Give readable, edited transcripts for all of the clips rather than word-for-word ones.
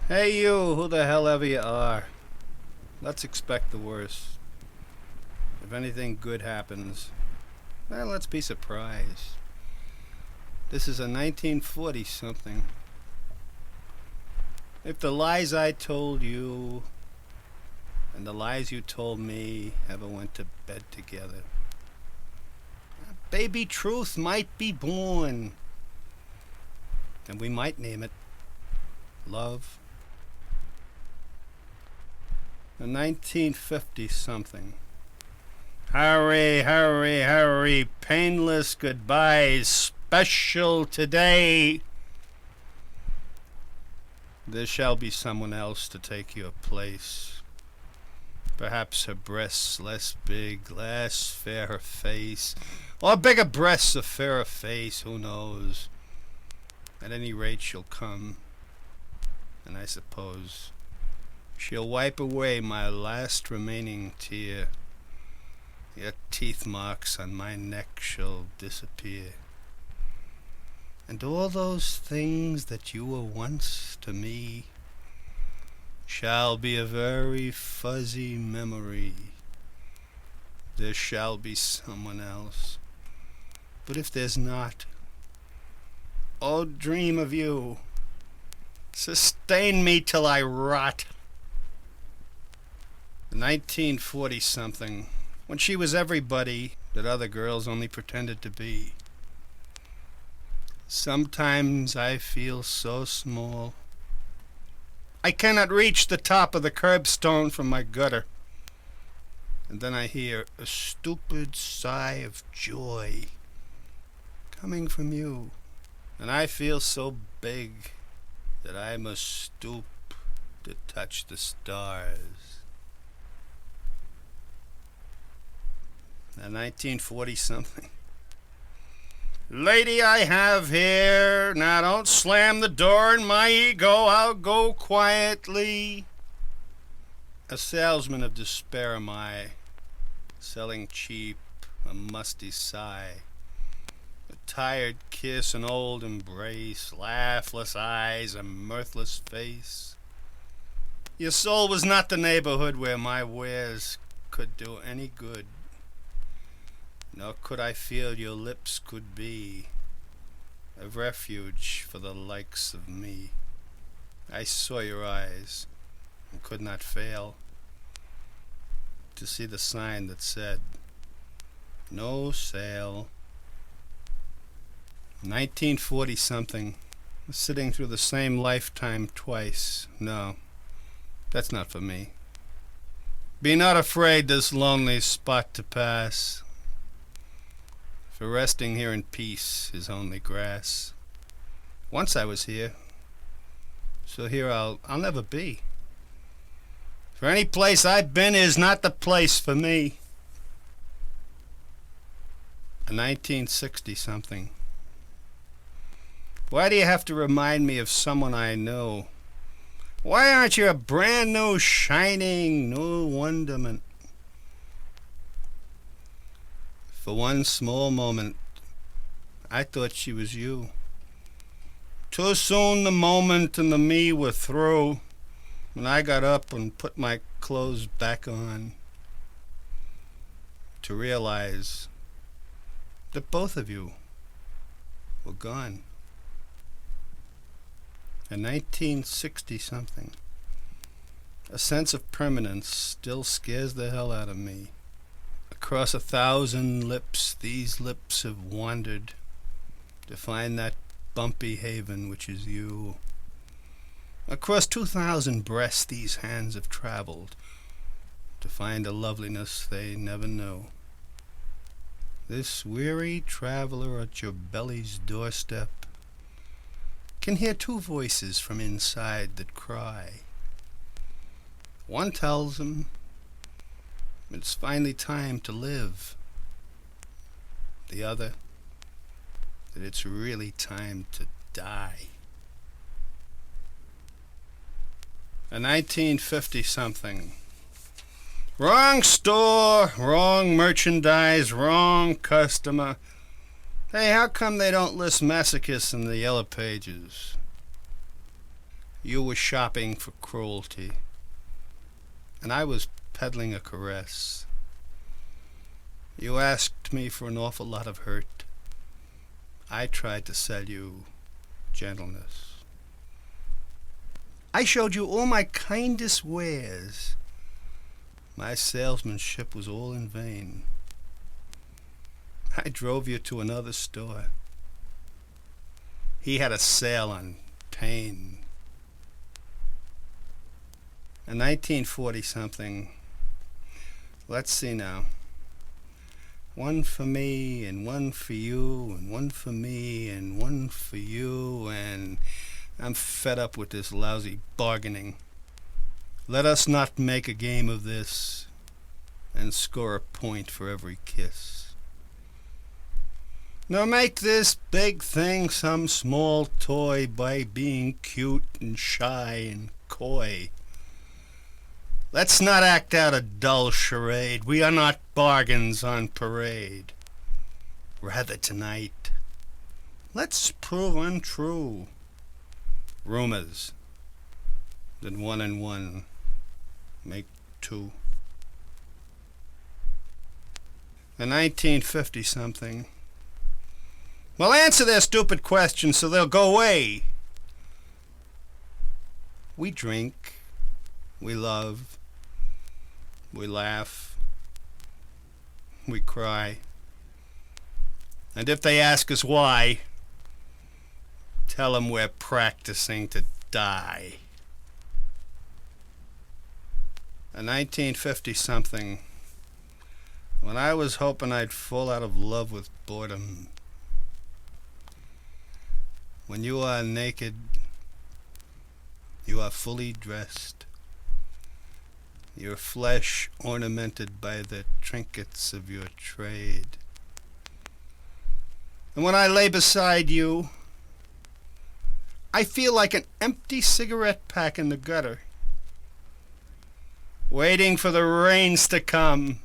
Hey you, who the hell ever you are. Let's expect the worst. If anything good happens, well, let's be surprised. This is a 1940 something. If the lies I told you and the lies you told me ever went to bed together, baby truth might be born. And we might name it love. A 1950 something. Hurry, hurry, hurry, painless goodbyes, special today. There shall be someone else to take your place. Perhaps her breasts less big, less fair her face, or bigger breasts, a fairer face, who knows? At any rate she'll come, and I suppose she'll wipe away my last remaining tear. Your teeth marks on my neck shall disappear. And all those things that you were once to me shall be a very fuzzy memory. There shall be someone else. But if there's not, oh, dream of you. Sustain me till I rot. 1940 something, when she was everybody that other girls only pretended to be. Sometimes I feel so small. I cannot reach the top of the curbstone from my gutter. And then I hear a stupid sigh of joy coming from you. And I feel so big that I must stoop to touch the stars. A 1940 something. Lady I have here, now don't slam the door in my ego, I'll go quietly. A salesman of despair am I, selling cheap, a musty sigh. A tired kiss, an old embrace, laughless eyes, a mirthless face. Your soul was not the neighborhood where my wares could do any good. Nor could I feel your lips could be a refuge for the likes of me. I saw your eyes and could not fail to see the sign that said, no sale. 1940 something, sitting through the same lifetime twice. No, that's not for me. Be not afraid this lonely spot to pass, for resting here in peace is only grass. Once I was here, so here I'll never be. For any place I've been is not the place for me. A 1960 something. Why do you have to remind me of someone I know? Why aren't you a brand new, shining, new wonderment? For one small moment, I thought she was you. Too soon the moment and the me were through, when I got up and put my clothes back on, to realize that both of you were gone. A 1960 something. A sense of permanence still scares the hell out of me. Across 1,000 lips, these lips have wandered to find that bumpy haven which is you. Across 2,000 breasts, these hands have traveled to find a loveliness they never know. This weary traveler at your belly's doorstep can hear two voices from inside that cry. One tells him it's finally time to live. The other, that it's really time to die. A 1950 something. Wrong store, wrong merchandise, wrong customer. Hey, how come they don't list masochists in the yellow pages? You were shopping for cruelty, and I was peddling a caress. You asked me for an awful lot of hurt. I tried to sell you gentleness. I showed you all my kindest wares. My salesmanship was all in vain. I drove you to another store. He had a sale on pain. In 1940-something, let's see now. One for me, and one for you, and one for me, and one for you, and I'm fed up with this lousy bargaining. Let us not make a game of this and score a point for every kiss. Nor make this big thing some small toy by being cute and shy and coy. Let's not act out a dull charade. We are not bargains on parade. Rather tonight, let's prove untrue rumors that 1 and 1 make 2. In 1950-something, well, answer their stupid questions so they'll go away. We drink, we love, we laugh, we cry. And if they ask us why, tell them we're practicing to die. In 1950-something, when I was hoping I'd fall out of love with boredom, when you are naked, you are fully dressed, your flesh ornamented by the trinkets of your trade. And when I lay beside you, I feel like an empty cigarette pack in the gutter, waiting for the rains to come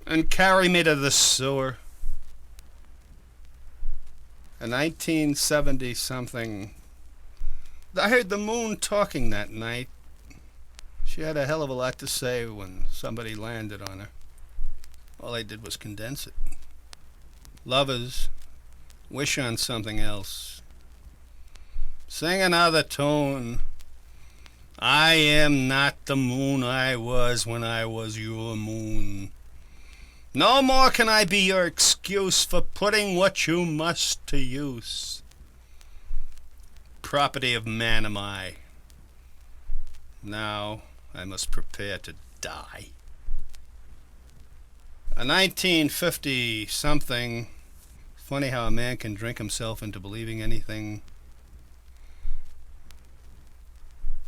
and carry me to the sewer. In 1970-something, I heard the moon talking that night. She had a hell of a lot to say when somebody landed on her. All I did was condense it. Lovers, wish on something else. Sing another tune. I am not the moon I was when I was your moon. No more can I be your excuse for putting what you must to use. Property of man am I. Now I must prepare to die. A 1950-something. Funny how a man can drink himself into believing anything.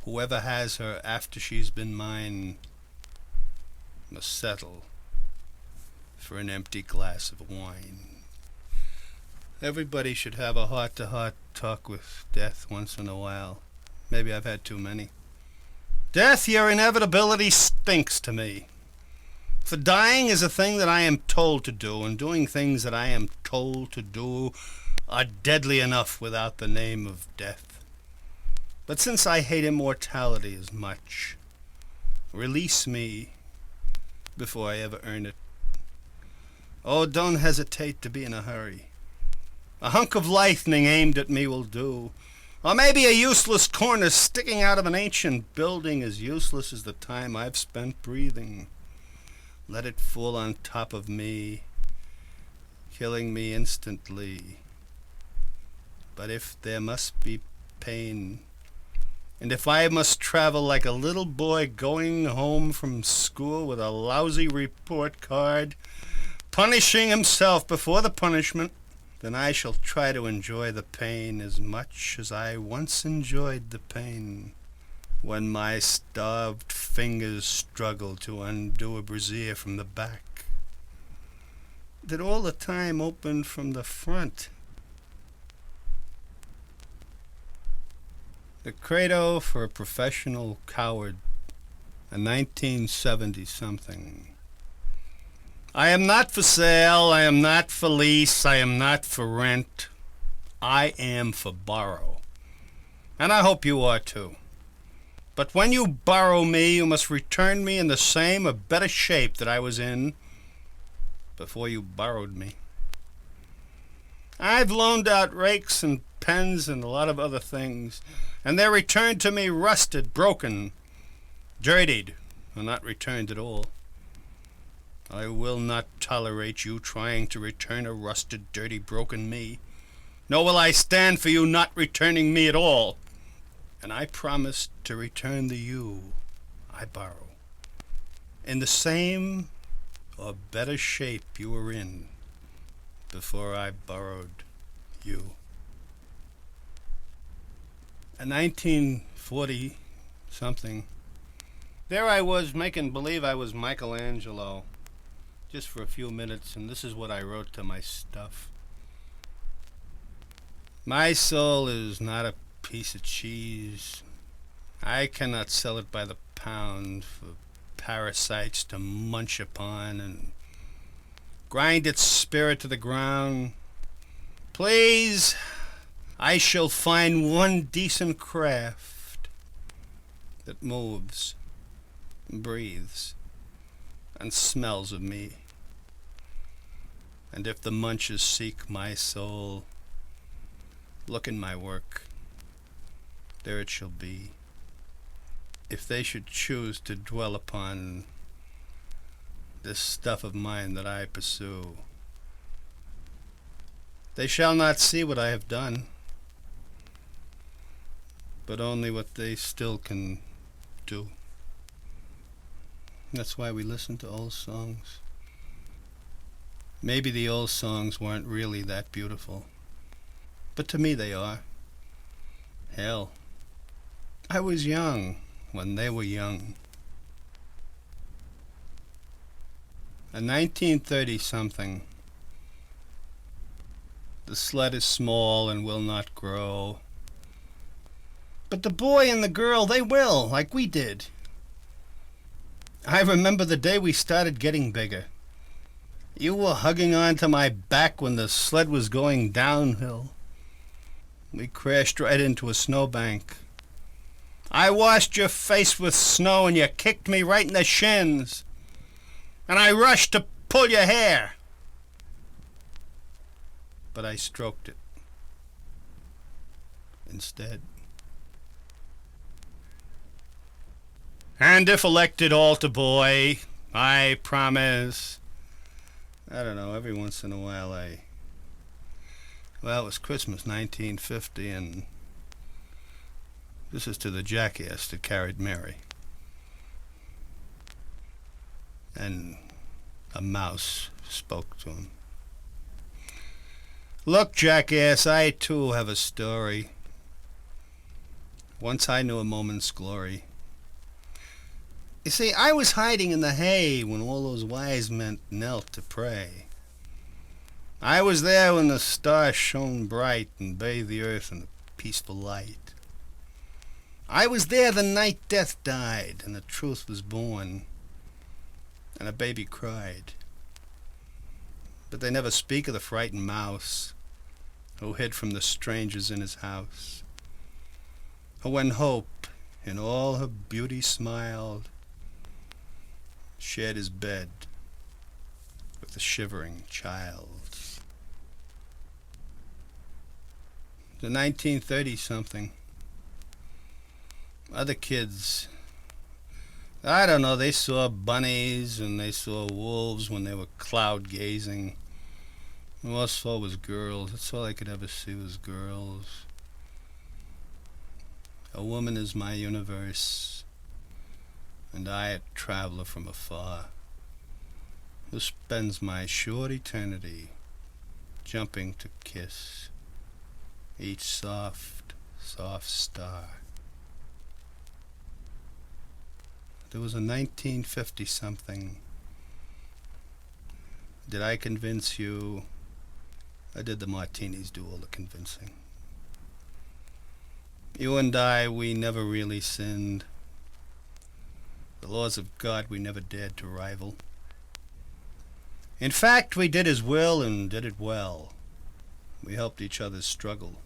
Whoever has her after she's been mine must settle for an empty glass of wine. Everybody should have a heart-to-heart talk with death once in a while. Maybe I've had too many. Death, your inevitability stinks to me. For dying is a thing that I am told to do, and doing things that I am told to do are deadly enough without the name of death. But since I hate immortality as much, release me before I ever earn it. Oh, don't hesitate to be in a hurry. A hunk of lightning aimed at me will do. Or maybe a useless corner sticking out of an ancient building as useless as the time I've spent breathing. Let it fall on top of me, killing me instantly. But if there must be pain, and if I must travel like a little boy going home from school with a lousy report card, punishing himself before the punishment, then I shall try to enjoy the pain as much as I once enjoyed the pain when my starved fingers struggled to undo a brassiere from the back that all the time opened from the front. The credo for a professional coward, a 1970-something. I am not for sale, I am not for lease, I am not for rent. I am for borrow. And I hope you are too. But when you borrow me, you must return me in the same or better shape that I was in before you borrowed me. I've loaned out rakes and pens and a lot of other things, and they're returned to me rusted, broken, dirtied, or not returned at all. I will not tolerate you trying to return a rusted, dirty, broken me. Nor will I stand for you not returning me at all. And I promise to return the you I borrow in the same or better shape you were in before I borrowed you. In 1940-something, there I was making believe I was Michelangelo, just for a few minutes, and this is what I wrote to my stuff. My soul is not a piece of cheese. I cannot sell it by the pound for parasites to munch upon and grind its spirit to the ground. Please, I shall find one decent craft that moves, and breathes, and smells of me. And if the munchers seek my soul, look in my work. There it shall be. If they should choose to dwell upon this stuff of mine that I pursue, they shall not see what I have done, but only what they still can do. That's why we listen to old songs. Maybe the old songs weren't really that beautiful, but to me they are. Hell, I was young when they were young. In 1930-something, the sled is small and will not grow. But the boy and the girl, they will, like we did. I remember the day we started getting bigger. You were hugging on to my back when the sled was going downhill. We crashed right into a snowbank. I washed your face with snow and you kicked me right in the shins. And I rushed to pull your hair. But I stroked it instead. And if elected altar boy, I promise, I don't know, every once in a while well, it was Christmas 1950, and this is to the jackass that carried Mary. And a mouse spoke to him. Look, jackass, I too have a story. Once I knew a moment's glory. You see, I was hiding in the hay when all those wise men knelt to pray. I was there when the stars shone bright and bathed the earth in a peaceful light. I was there the night death died and the truth was born, and a baby cried. But they never speak of the frightened mouse who hid from the strangers in his house, or when hope in all her beauty smiled, shared his bed with the shivering child. The 1930-something. Other kids, I don't know, they saw bunnies and they saw wolves when they were cloud gazing. And all I saw was girls. That's all I could ever see was girls. A woman is my universe, and I a traveler from afar, who spends my short eternity jumping to kiss each soft, soft star. There was a 1950-something. Did I convince you? Or did the martinis do all the convincing? You and I, we never really sinned. The laws of God we never dared to rival. In fact, we did His will and did it well. We helped each other struggle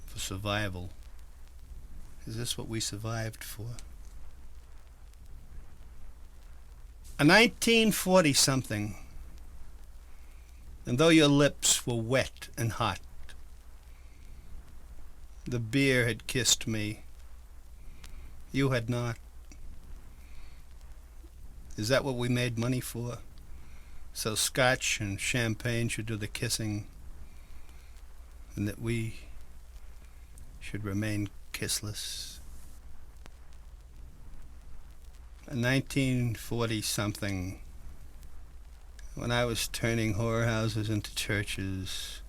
for survival Is this what we survived for? A 1940-something, and though your lips were wet and hot, the beer had kissed me. You had not. Is that what we made money for? So scotch and champagne should do the kissing, and that we should remain kissless. A 1940-something, when I was turning whorehouses into churches,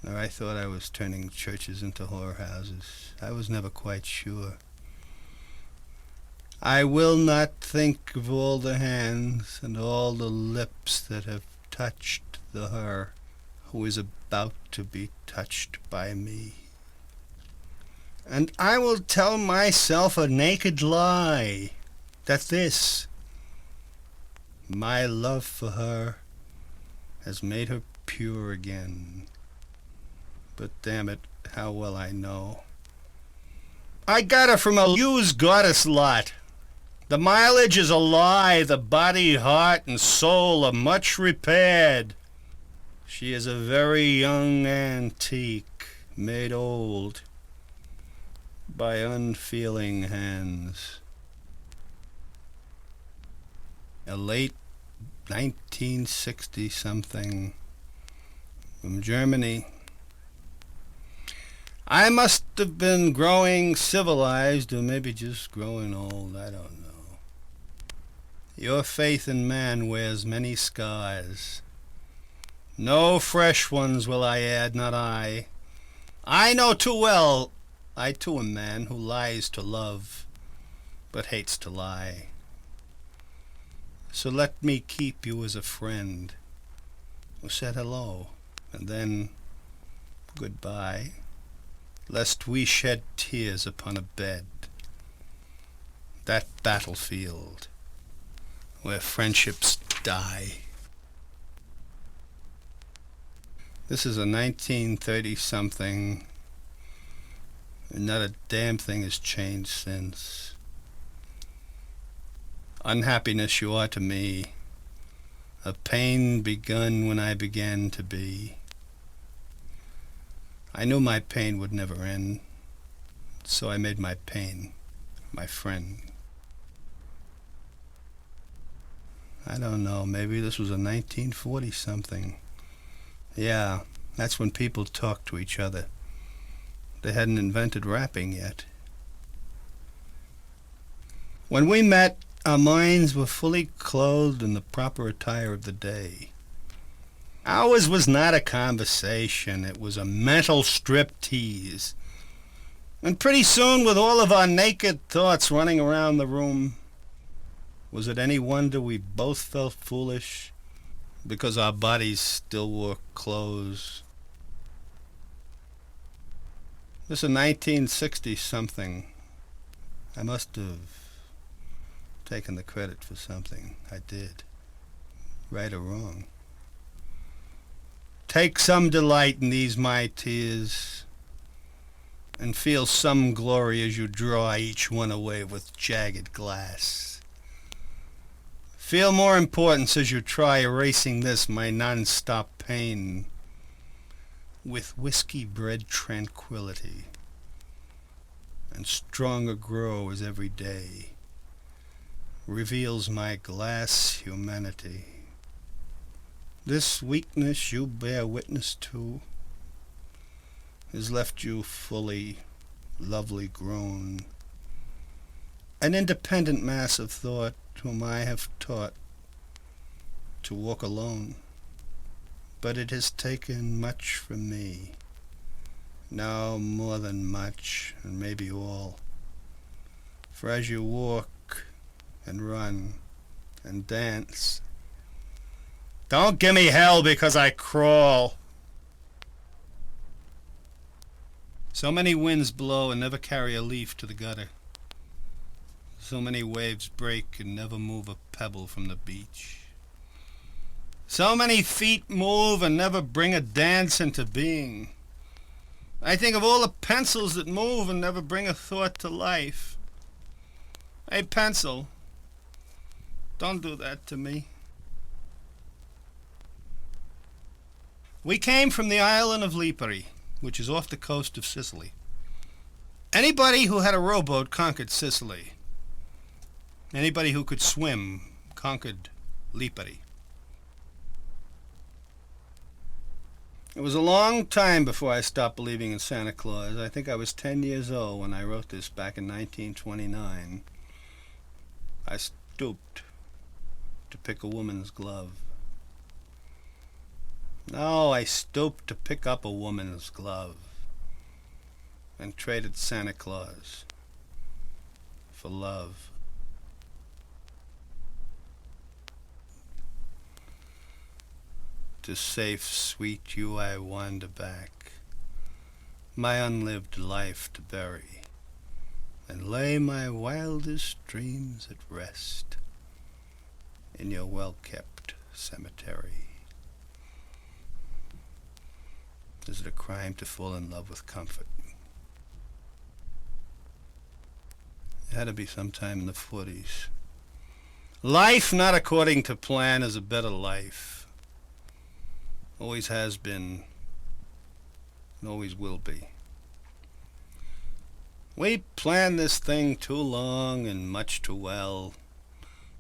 or I thought I was turning churches into whorehouses. I was never quite sure. I will not think of all the hands and all the lips that have touched the her who is about to be touched by me. And I will tell myself a naked lie, that this, my love for her, has made her pure again. But damn it, how well I know. I got her from a used goddess lot. The mileage is a lie, the body, heart, and soul are much repaired. She is a very young antique, made old by unfeeling hands. A late 1960-something from Germany. I must have been growing civilized, or maybe just growing old, I don't know. Your faith in man wears many scars. No fresh ones will I add, not I. I know too well, I too am man who lies to love, but hates to lie. So let me keep you as a friend who said hello, and then goodbye, lest we shed tears upon a bed, that battlefield where friendships die. This is a 1930-something, and not a damn thing has changed since. Unhappiness you are to me, a pain begun when I began to be. I knew my pain would never end, so I made my pain my friend. I don't know, maybe this was a 1940-something. Yeah, that's when people talked to each other. They hadn't invented rapping yet. When we met, our minds were fully clothed in the proper attire of the day. Ours was not a conversation, it was a mental striptease. And pretty soon, with all of our naked thoughts running around the room, was it any wonder we both felt foolish because our bodies still wore clothes? This is 1960-something. I must have taken the credit for something. I did. Right or wrong. Take some delight in these my tears, and feel some glory as you draw each one away with jagged glass. Feel more importance as you try erasing this, my non-stop pain, with whiskey-bred tranquility, and stronger grow as every day reveals my glass humanity. This weakness you bear witness to has left you fully, lovely grown, an independent mass of thought whom I have taught to walk alone. But it has taken much from me, now more than much, and maybe all. For as you walk and run and dance, don't give me hell because I crawl. So many winds blow and never carry a leaf to the gutter. So many waves break and never move a pebble from the beach. So many feet move and never bring a dance into being. I think of all the pencils that move and never bring a thought to life. Hey, pencil, don't do that to me. We came from the island of Lipari, which is off the coast of Sicily. Anybody who had a rowboat conquered Sicily. Anybody who could swim conquered Lipari. It was a long time before I stopped believing in Santa Claus. I think I was 10 years old when I wrote this back in 1929. I stooped to pick a woman's glove. No, I stooped to pick up a woman's glove and traded Santa Claus for love. To safe, sweet you I wander back, my unlived life to bury, and lay my wildest dreams at rest in your well-kept cemetery. Is it a crime to fall in love with comfort? It had to be sometime in the 40s. Life not according to plan is a better life. Always has been, and always will be. We planned this thing too long and much too well.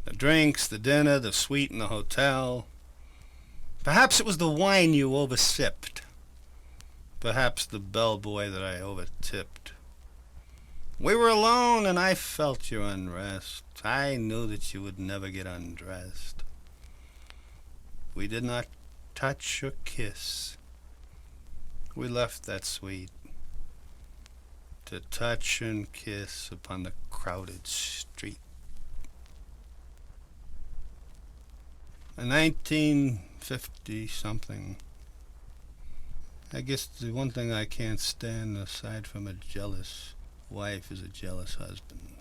The drinks, the dinner, the suite in the hotel. Perhaps it was the wine you oversipped. Perhaps the bellboy that I overtipped. We were alone and I felt your unrest. I knew that you would never get undressed. We did not touch or kiss. We left that suite to touch and kiss upon the crowded street. In 1950-something, I guess the one thing I can't stand aside from a jealous wife is a jealous husband.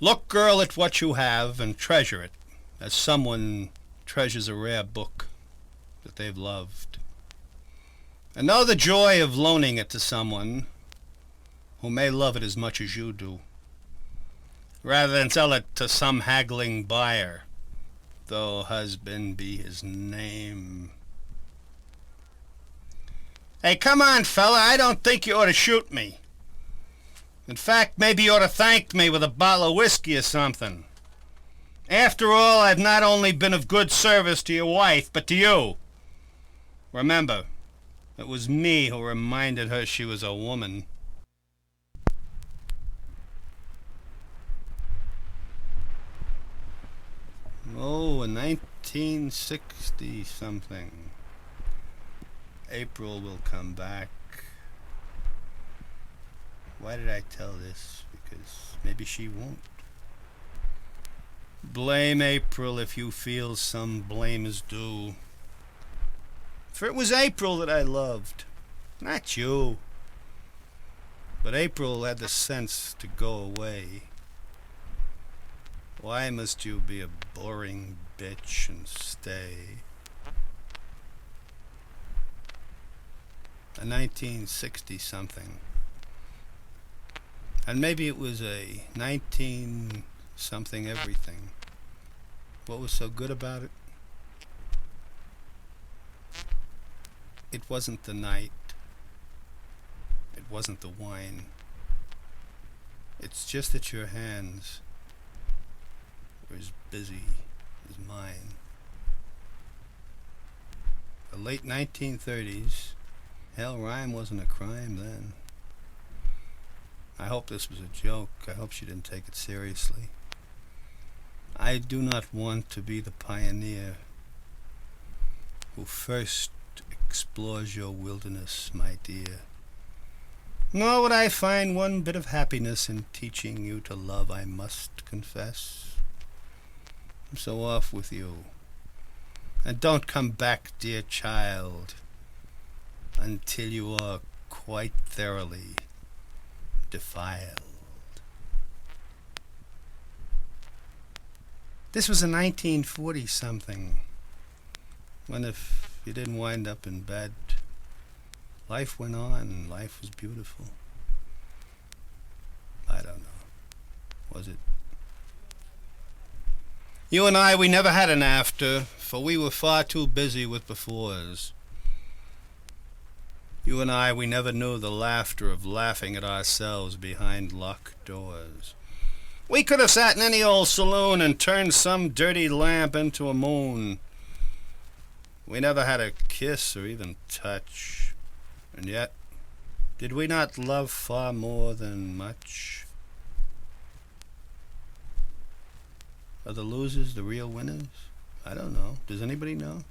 Look, girl, at what you have and treasure it, as someone treasures a rare book that they've loved. And know the joy of loaning it to someone who may love it as much as you do, rather than sell it to some haggling buyer, though husband be his name. Hey, come on, fella, I don't think you ought to shoot me. In fact, maybe you ought to thank me with a bottle of whiskey or something. After all, I've not only been of good service to your wife, but to you. Remember, it was me who reminded her she was a woman. Oh, in 1960-something, April will come back. Why did I tell this? Because maybe she won't. Blame April if you feel some blame is due. For it was April that I loved, not you. But April had the sense to go away. Why must you be a boring bitch and stay? A 1960-something. And maybe it was a 19-something everything. What was so good about it? It wasn't the night. It wasn't the wine. It's just that your hands were as busy as mine. The late 1930s, hell, rhyme wasn't a crime then. I hope this was a joke. I hope she didn't take it seriously. I do not want to be the pioneer who first explores your wilderness, my dear. Nor would I find one bit of happiness in teaching you to love, I must confess. So off with you. And don't come back, dear child, until you are quite thoroughly defiled. This was in 1940-something, when if you didn't wind up in bed Life went on and life was beautiful. I don't know. Was it? You and I, we never had an after, for we were far too busy with befores. You and I, we never knew the laughter of laughing at ourselves behind locked doors. We could have sat in any old saloon and turned some dirty lamp into a moon. We never had a kiss or even touch. And yet, did we not love far more than much? Are the losers the real winners? I don't know. Does anybody know?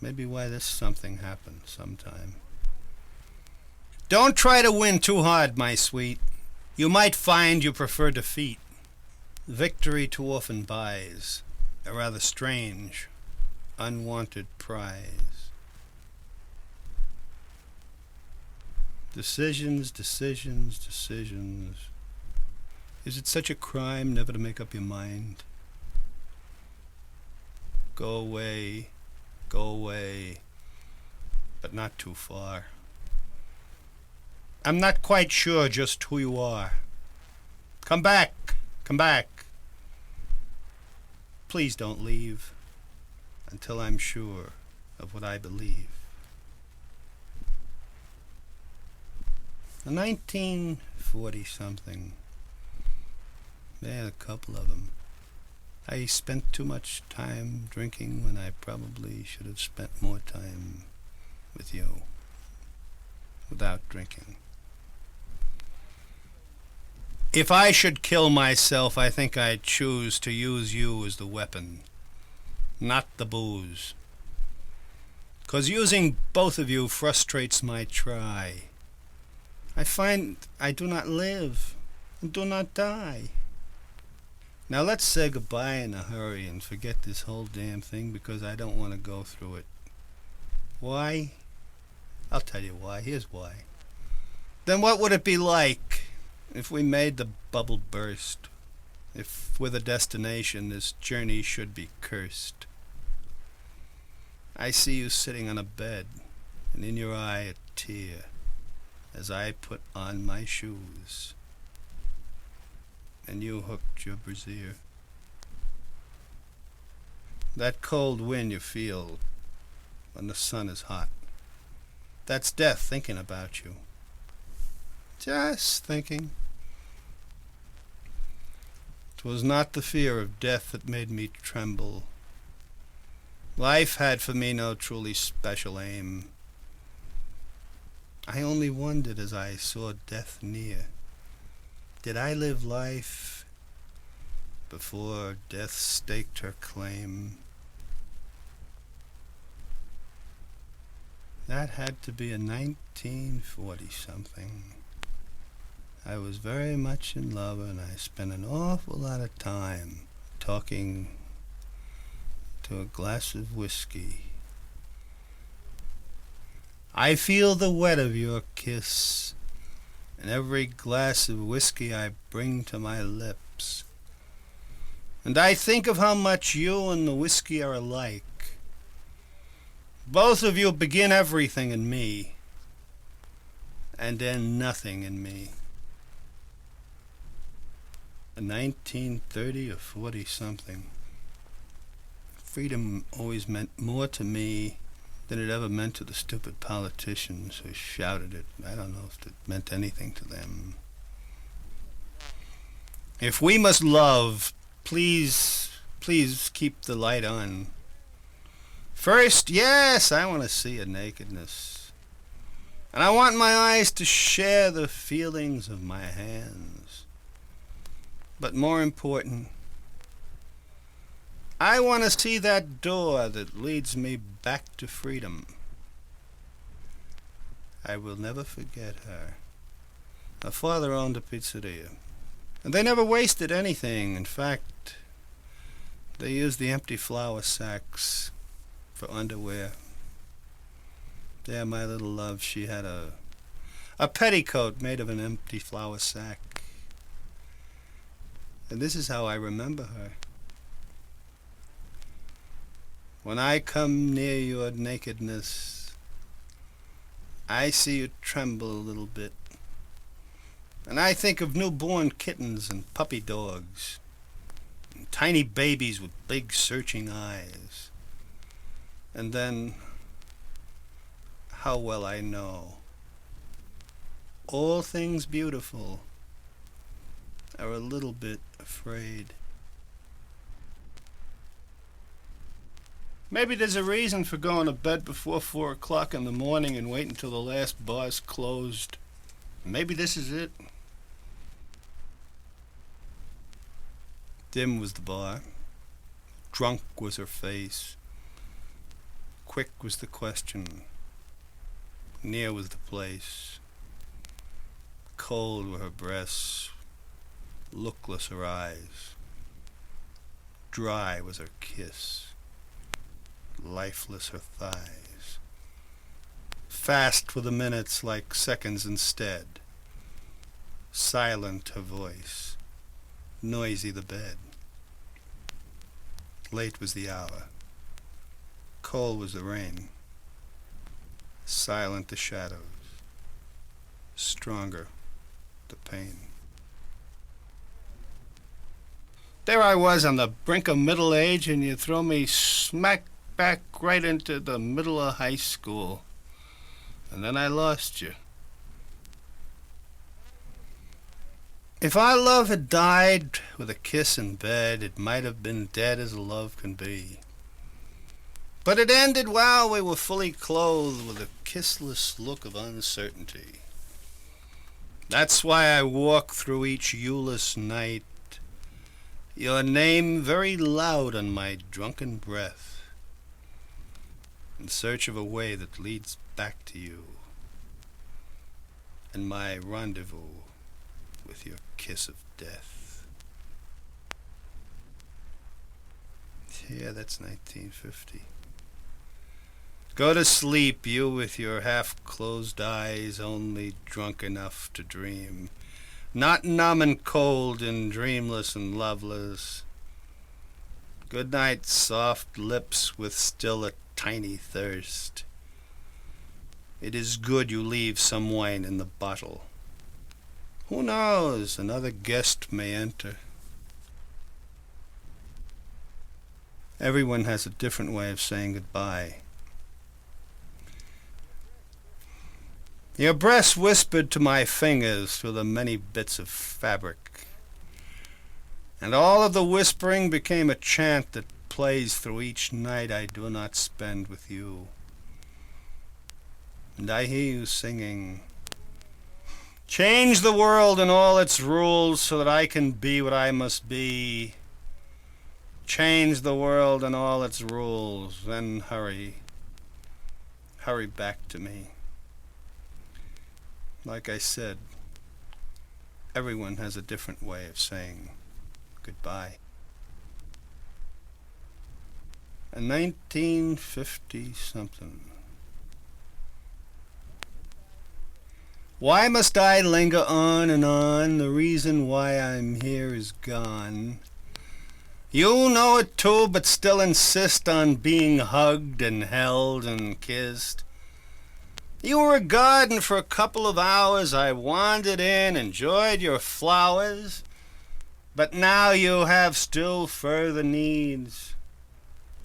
Maybe why this something happened sometime. Don't try to win too hard, my sweet. You might find you prefer defeat. Victory too often buys a rather strange, unwanted prize. Decisions, decisions, decisions. Is it such a crime never to make up your mind? Go away, but not too far. I'm not quite sure just who you are. Come back, come back. Please don't leave until I'm sure of what I believe. In 1940-something, yeah, a couple of them, I spent too much time drinking when I probably should have spent more time with you without drinking. If I should kill myself, I think I'd choose to use you as the weapon, not the booze. 'Cause using both of you frustrates my try. I find I do not live and do not die. Now let's say goodbye in a hurry and forget this whole damn thing, because I don't want to go through it. Why? I'll tell you why. Here's why. Then what would it be like if we made the bubble burst? If with a destination this journey should be cursed? I see you sitting on a bed, and in your eye a tear, as I put on my shoes, and you hooked your brassiere. That cold wind you feel when the sun is hot, that's death thinking about you. Just thinking. 'Twas not the fear of death that made me tremble. Life had for me no truly special aim. I only wondered as I saw death near, did I live life before death staked her claim? That had to be in 1940-something. I was very much in love, and I spent an awful lot of time talking to a glass of whiskey. I feel the wet of your kiss in every glass of whiskey I bring to my lips. And I think of how much you and the whiskey are alike. Both of you begin everything in me and end nothing in me. In 1930 or 40-something, freedom always meant more to me than it ever meant to the stupid politicians who shouted it. I don't know if it meant anything to them. If we must love, please keep the light on. First, yes, I want to see a nakedness. And I want my eyes to share the feelings of my hands. But more important, I want to see that door that leads me back to freedom. I will never forget her. Her father owned a pizzeria, and they never wasted anything. In fact, they used the empty flour sacks for underwear. There, my little love, she had a petticoat made of an empty flour sack. And this is how I remember her. When I come near your nakedness, I see you tremble a little bit, and I think of newborn kittens and puppy dogs, and tiny babies with big searching eyes. And then, how well I know, all things beautiful are a little bit afraid. Maybe there's a reason for going to bed before 4 o'clock in the morning and waiting until the last bar's closed. Maybe this is it. Dim was the bar. Drunk was her face. Quick was the question. Near was the place. Cold were her breasts. Lookless her eyes. Dry was her kiss. Lifeless her thighs. Fast were the minutes like seconds instead. Silent her voice. Noisy the bed. Late was the hour. Cold was the rain. Silent the shadows. Stronger the pain. There I was on the brink of middle age, and you throw me smack back right into the middle of high school. And then I lost you. If our love had died with a kiss in bed, it might have been dead as love can be. But it ended while we were fully clothed with a kissless look of uncertainty. That's why I walk through each viewless night, your name very loud on my drunken breath, in search of a way that leads back to you, and my rendezvous with your kiss of death. Yeah, that's 1950. Go to sleep, you with your half-closed eyes, only drunk enough to dream, not numb and cold and dreamless and loveless. Good night, soft lips with still a tiny thirst. It is good you leave some wine in the bottle. Who knows, another guest may enter. Everyone has a different way of saying goodbye. Your breast whispered to my fingers through the many bits of fabric, and all of the whispering became a chant that plays through each night I do not spend with you. And I hear you singing, change the world and all its rules so that I can be what I must be. Change the world and all its rules, then hurry back to me. Like I said, everyone has a different way of saying goodbye. A 1950-something. Why must I linger on and on? The reason why I'm here is gone. You know it too, but still insist on being hugged and held and kissed. You were a garden for a couple of hours. I wandered in, enjoyed your flowers. But now you have still further needs.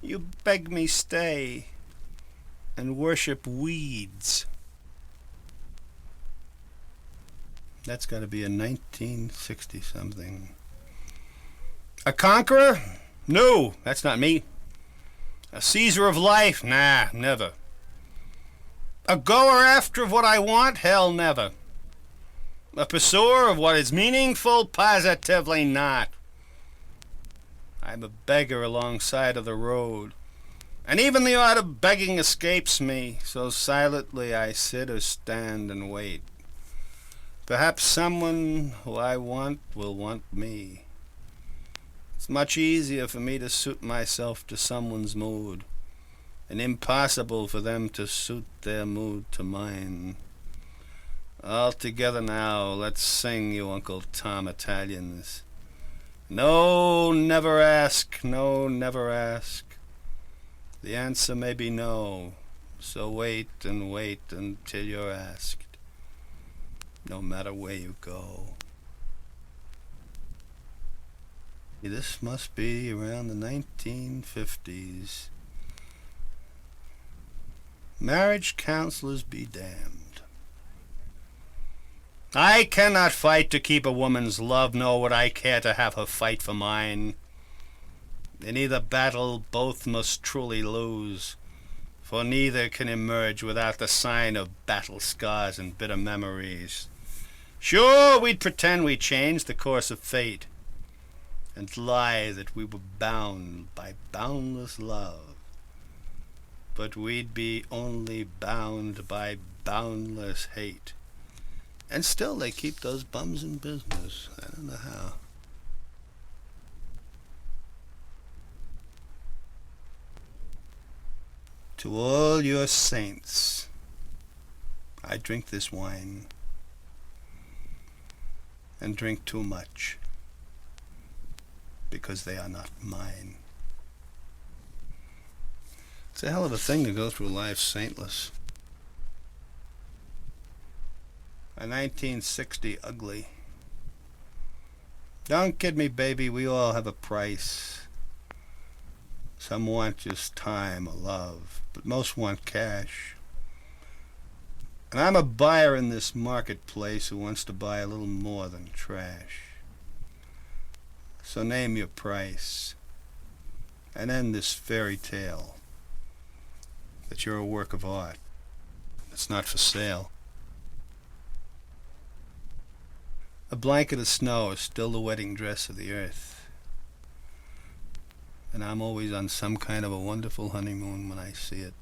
You beg me stay and worship weeds. That's got to be a 1960-something. A conqueror? No, that's not me. A Caesar of life? Nah, never. A goer after of what I want? Hell, never. A pursuer of what is meaningful? Positively not. I'm a beggar alongside of the road, and even the art of begging escapes me, so silently I sit or stand and wait. Perhaps someone who I want will want me. It's much easier for me to suit myself to someone's mood, and impossible for them to suit their mood to mine. All together now, let's sing, you Uncle Tom Italians. No, never ask, no, never ask. The answer may be no, So wait and wait until you're asked, no matter where you go. This must be around the 1950s. Marriage counselors be damned. I cannot fight to keep a woman's love, nor would I care to have her fight for mine. In either battle both must truly lose, for neither can emerge without the sign of battle scars and bitter memories. Sure, we'd pretend we changed the course of fate, and lie that we were bound by boundless love. But we'd be only bound by boundless hate. And still they keep those bums in business. I don't know how. To all your saints, I drink this wine, and drink too much, because they are not mine. It's a hell of a thing to go through life saintless. A 1960 ugly. Don't kid me, baby, we all have a price. Some want just time or love, but most want cash. And I'm a buyer in this marketplace who wants to buy a little more than trash. So name your price, and end this fairy tale that you're a work of art. It's not for sale. A blanket of snow is still the wedding dress of the earth. And I'm always on some kind of a wonderful honeymoon when I see it.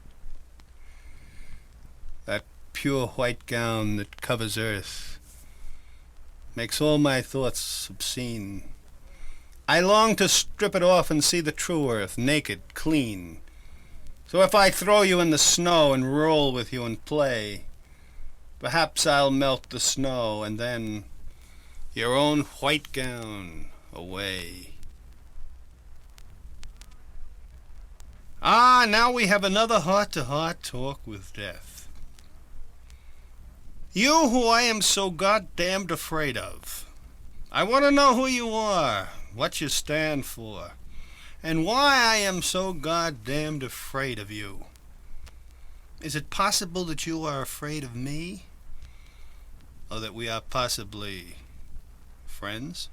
That pure white gown that covers earth makes all my thoughts obscene. I long to strip it off and see the true earth, naked, clean. So if I throw you in the snow and roll with you and play, perhaps I'll melt the snow and then your own white gown away. Ah, now we have another heart-to-heart talk with death. You who I am so goddamned afraid of. I want to know who you are, what you stand for, and why I am so goddamned afraid of you. Is it possible that you are afraid of me? Or that we are possibly friends?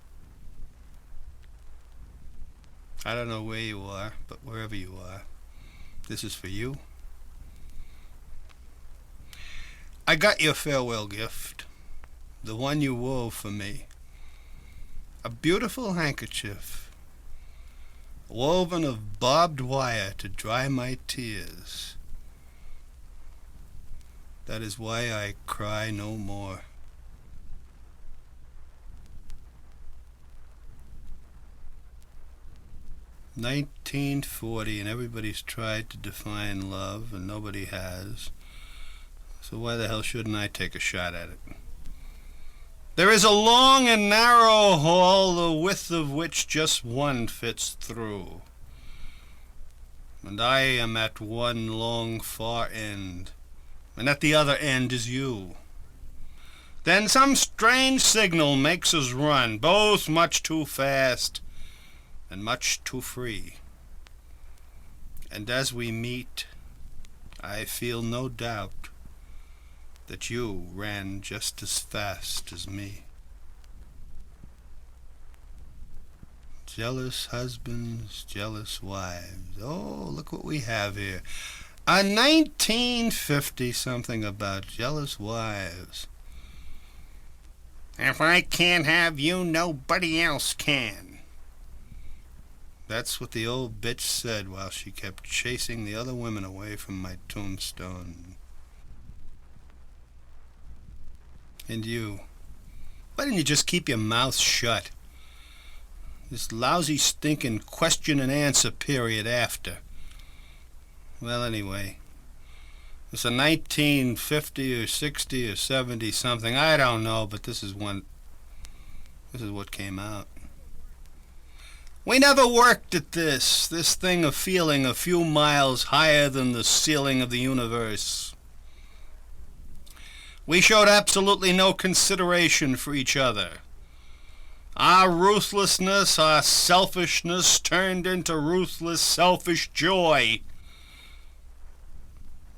I don't know where you are, but wherever you are, this is for you. I got your farewell gift, the one you wove for me. A beautiful handkerchief, woven of barbed wire to dry my tears. That is why I cry no more. "1940, and everybody's tried to define love, and nobody has. So why the hell shouldn't I take a shot at it? There is a long and narrow hall, the width of which just one fits through. And I am at one long far end, and at the other end is you. Then some strange signal makes us run, both much too fast and much too free. And as we meet, I feel no doubt that you ran just as fast as me. Jealous husbands, jealous wives. Oh, look what we have here. A 1950 something about jealous wives. If I can't have you, nobody else can. That's what the old bitch said while she kept chasing the other women away from my tombstone. And you, why didn't you just keep your mouth shut? This lousy stinking question and answer period after. Well, anyway, it's a 1950 or 60 or 70 something, I don't know, but this is what came out. We never worked at this thing of feeling a few miles higher than the ceiling of the universe. We showed absolutely no consideration for each other. Our ruthlessness, our selfishness turned into ruthless, selfish joy.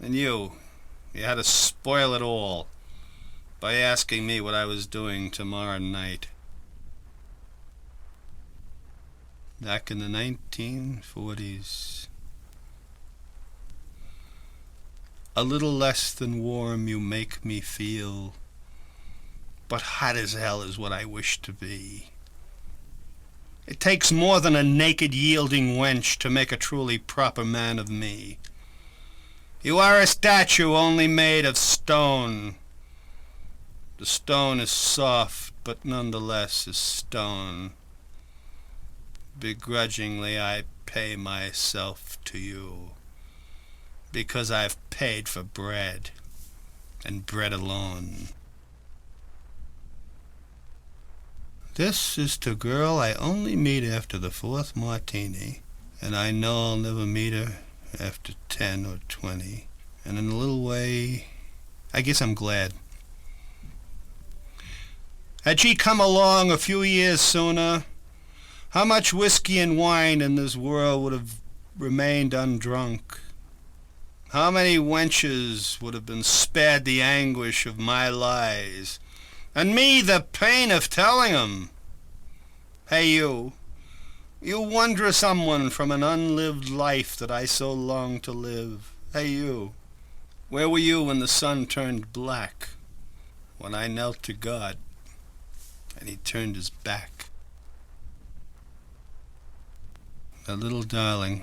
And you had to spoil it all by asking me what I was doing tomorrow night. Back in the 1940s. A little less than warm you make me feel, but hot as hell is what I wish to be. It takes more than a naked yielding wench to make a truly proper man of me. You are a statue only made of stone. The stone is soft, but nonetheless is stone. Begrudgingly I pay myself to you, because I've paid for bread, and bread alone. This is to girl I only meet after the fourth martini, and I know I'll never meet her after 10 or 20, and in a little way, I guess I'm glad. Had she come along a few years sooner, how much whiskey and wine in this world would have remained undrunk? How many wenches would have been spared the anguish of my lies, and me the pain of telling 'em? Hey, you wondrous someone from an unlived life that I so long to live. Hey, you, where were you when the sun turned black, when I knelt to God, and he turned his back? A little darling,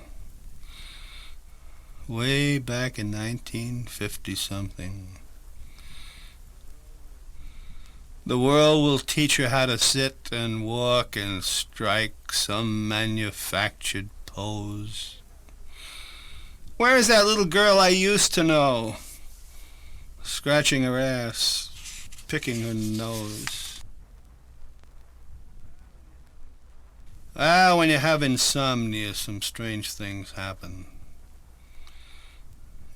way back in 1950-something. The world will teach her how to sit and walk and strike some manufactured pose. Where is that little girl I used to know, scratching her ass, picking her nose? Ah, when you have insomnia, some strange things happen.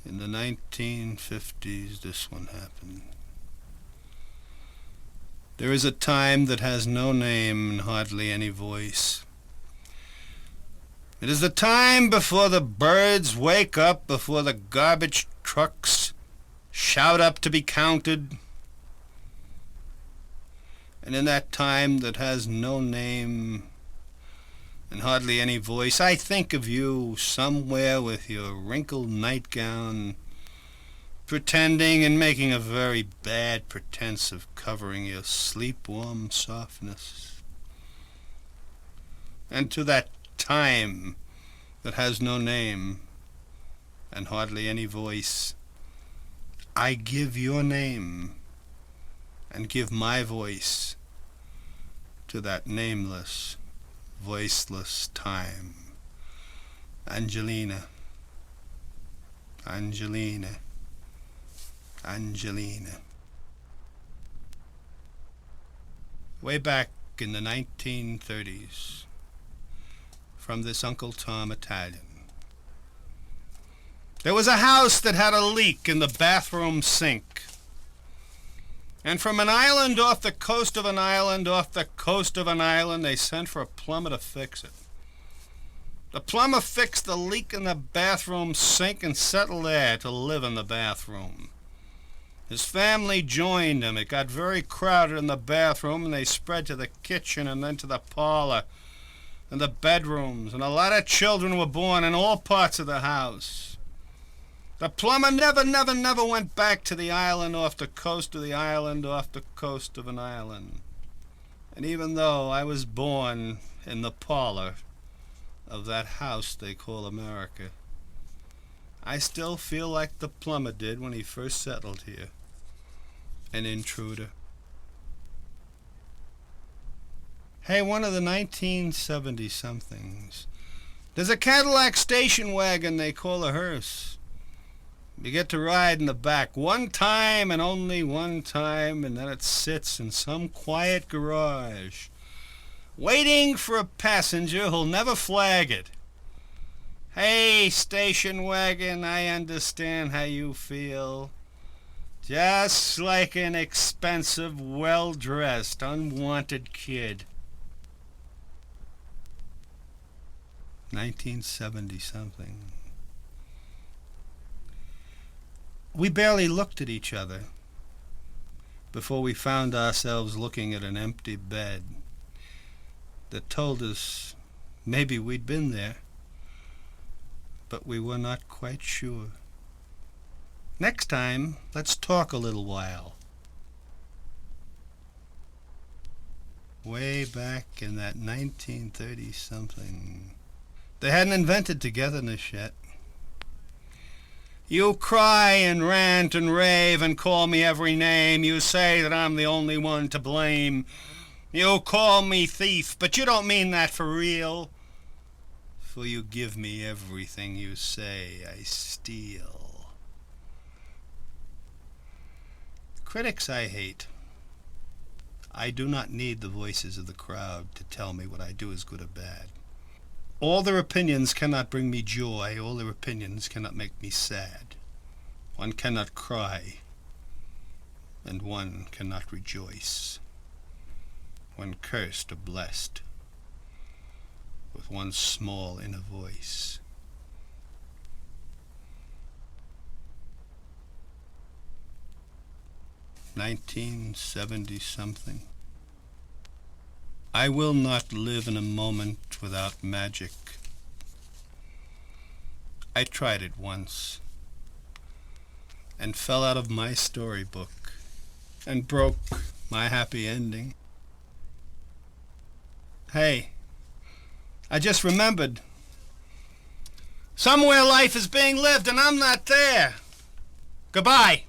In the 1950s, this one happened. There is a time that has no name and hardly any voice. It is the time before the birds wake up, before the garbage trucks shout up to be counted. And in that time that has no name and hardly any voice, I think of you somewhere with your wrinkled nightgown, pretending and making a very bad pretense of covering your sleep-warm softness. And to that time that has no name and hardly any voice, I give your name and give my voice to that nameless, voiceless time. Angelina, Angelina, Angelina. Way back in the 1930s, from this Uncle Tom Italian. There was a house that had a leak in the bathroom sink. And from an island off the coast of an island off the coast of an island, they sent for a plumber to fix it. The plumber fixed the leak in the bathroom sink and settled there to live in the bathroom. His family joined him. It got very crowded in the bathroom, and they spread to the kitchen and then to the parlor and the bedrooms, and a lot of children were born in all parts of the house. The plumber never went back to the island off the coast of the island off the coast of an island. And even though I was born in the parlor of that house they call America, I still feel like the plumber did when he first settled here. An intruder. Hey, one of the 1970-somethings. There's a Cadillac station wagon they call a hearse. You get to ride in the back one time and only one time, and then it sits in some quiet garage waiting for a passenger who'll never flag it. Hey, station wagon, I understand how you feel. Just like an expensive, well-dressed, unwanted kid. 1970-something. We barely looked at each other before we found ourselves looking at an empty bed that told us maybe we'd been there, but we were not quite sure. Next time, let's talk a little while. Way back in that 1930-something, they hadn't invented togetherness yet. You cry and rant and rave and call me every name. You say that I'm the only one to blame. You call me thief, but you don't mean that for real. For you give me everything you say I steal. Critics I hate. I do not need the voices of the crowd to tell me what I do is good or bad. All their opinions cannot bring me joy. All their opinions cannot make me sad. One cannot cry, and one cannot rejoice. One cursed or blessed, with one small inner voice. (1970-something). I will not live in a moment without magic. I tried it once and fell out of my storybook and broke my happy ending. Hey, I just remembered. Somewhere life is being lived and I'm not there. Goodbye.